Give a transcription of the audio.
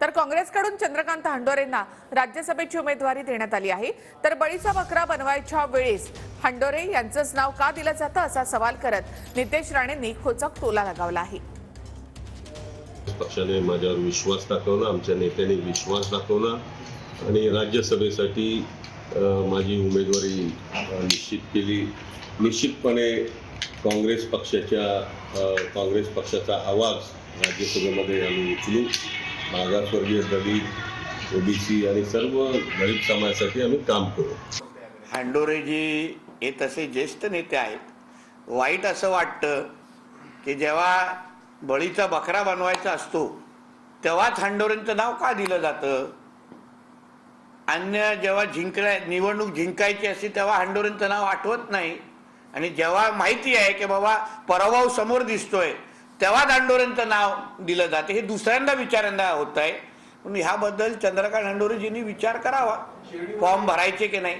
तर काँग्रेसकडून चंद्रकांत हंडोरेंना राज्यसभेची उमेदवारी देण्यात आली आहे। तर बळीचा बकरा बनवायच्या वेळेस हंडोरे यांचंच नाव का दिलं जातं असा सवाल करत नितेश राणेंनी खोचक टोला लगावला आहे। पक्षाने माझ्यावर विश्वास दाखवला, आमच्या नेत्यांनी विश्वास दाखवला आणि राज्यसभेसाठी माझी उमेदवारी निश्चित केली। निश्चितपणे काँग्रेस पक्षाचा आवाज राज्यसभेमध्ये आम्ही उचलू। मागासवर्गीय, दलित, ओबीसी आणि सर्व गरीब समाजासाठी आम्ही काम करू। हंडोरेजी हे तसे ज्येष्ठ नेते आहेत। वाईट असं वाटतं की जेव्हा बळीचा बकरा बनवायचा असतो तेव्हाच हंडोरेंचं नाव का दिलं जातं। अन्य जेव्हा निवडणूक जिंकायची असते तेव्हा हंडोरेंचं नाव आठवत नाही आणि जेव्हा माहिती आहे की बाबा पराभव समोर दिसतोय तेव्हाच हंडोरेंचं नाव दिलं जाते। हे दुसऱ्यांदा विचारांदा होत आहे, म्हणून ह्याबद्दल चंद्रकांत हंडोरेजींनी विचार करावा, फॉर्म भरायचे की नाही।